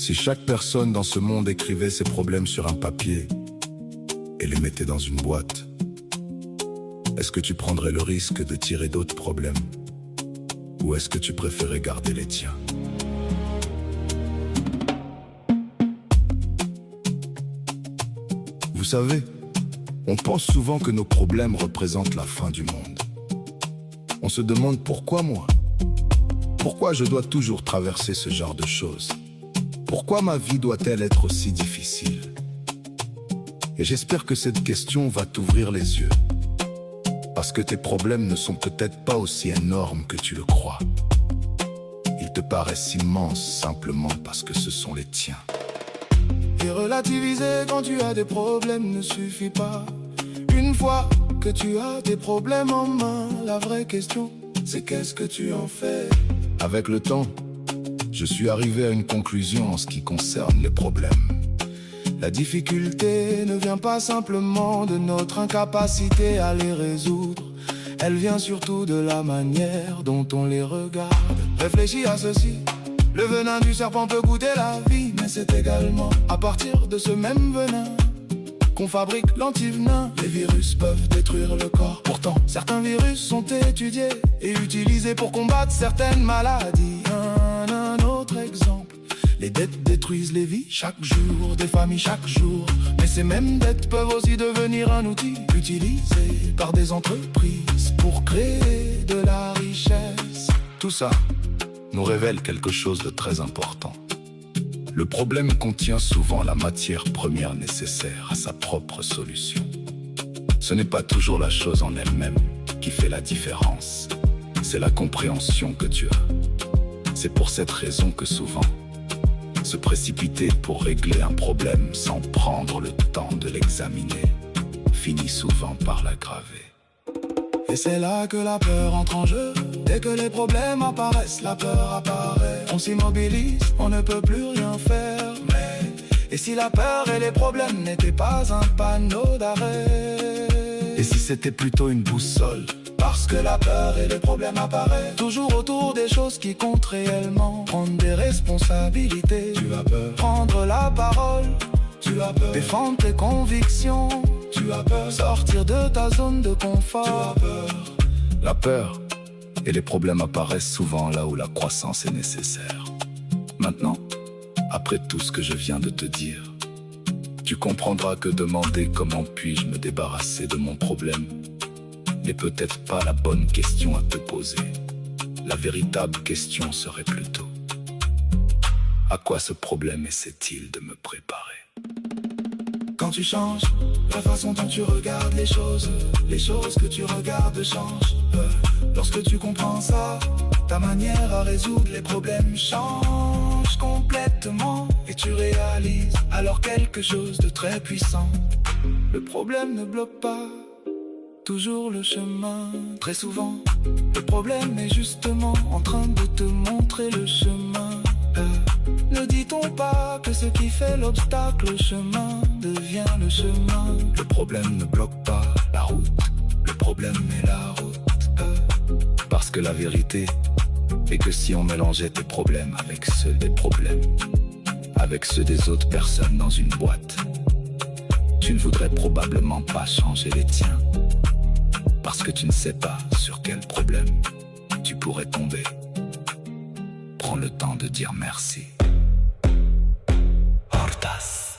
Si chaque personne dans ce monde écrivait ses problèmes sur un papier et les mettait dans une boîte, est-ce que tu prendrais le risque de tirer d'autres problèmes? Ou est-ce que tu préférais garder les tiens? Vous savez, on pense souvent que nos problèmes représentent la fin du monde. On se demande pourquoi moi? Pourquoi je dois toujours traverser ce genre de choses? Pourquoi ma vie doit-elle être aussi difficile? Et j'espère que cette question va t'ouvrir les yeux. Parce que tes problèmes ne sont peut-être pas aussi énormes que tu le crois. Ils te paraissent immenses simplement parce que ce sont les tiens. Et relativiser quand tu as des problèmes ne suffit pas. Une fois que tu as tes problèmes en main, la vraie question, c'est qu'est-ce que tu en fais? Avec le temps, je suis arrivé à une conclusion en ce qui concerne les problèmes. La difficulté ne vient pas simplement de notre incapacité à les résoudre. Elle vient surtout de la manière dont on les regarde. Réfléchis à ceci. Le venin du serpent peut goûter la vie, mais c'est également à partir de ce même venin qu'on fabrique l'antivenin. Les virus peuvent détruire le corps. Pourtant, certains virus sont étudiés et utilisés pour combattre certaines maladies. Un autre exemple. Les dettes détruisent les vies chaque jour, des familles chaque jour. Mais ces mêmes dettes peuvent aussi devenir un outil utilisé par des entreprises pour créer de la richesse. Tout ça nous révèle quelque chose de très important. Le problème contient souvent la matière première nécessaire à sa propre solution. Ce n'est pas toujours la chose en elle-même qui fait la différence. C'est la compréhension que tu as. C'est pour cette raison que souvent, se précipiter pour régler un problème sans prendre le temps de l'examiner finit souvent par l'aggraver. Et c'est là que la peur entre en jeu. Dès que les problèmes apparaissent, la peur apparaît. On s'immobilise, on ne peut plus rien faire. Mais et si la peur et les problèmes n'étaient pas un panneau d'arrêt? Et si c'était plutôt une boussole? Parce que la peur et les problèmes apparaissent toujours autour des choses qui comptent réellement. Prendre des responsabilités, Tu as peur. prendre la parole, Tu as peur. défendre tes convictions, Tu as peur. sortir de ta zone de confort. Tu as peur. La peur et les problèmes apparaissent souvent là où la croissance est nécessaire. Maintenant, après tout ce que je viens de te dire, tu comprendras que demander comment puis-je me débarrasser de mon problème n'est peut-être pas la bonne question à te poser. La véritable question serait plutôt: à quoi ce problème essaie-t-il de me préparer? Quand tu changes la façon dont tu regardes les choses que tu regardes changent. Lorsque tu comprends ça, ta manière à résoudre les problèmes change complètement. Et tu réalises alors quelque chose de très puissant. Le problème ne bloque pas toujours le chemin. Très souvent, le problème est justement en train de te montrer le chemin. Ne dit-on pas que ce qui fait l'obstacle au chemin devient le chemin? Le problème ne bloque pas la route, le problème est la route. Parce que la vérité est que si on mélangeait tes problèmes avec ceux des problèmes, avec ceux des autres personnes dans une boîte, tu ne voudrais probablement pas changer les tiens. Parce que tu ne sais pas sur quel problème tu pourrais tomber. Prends le temps de dire merci. Hortas.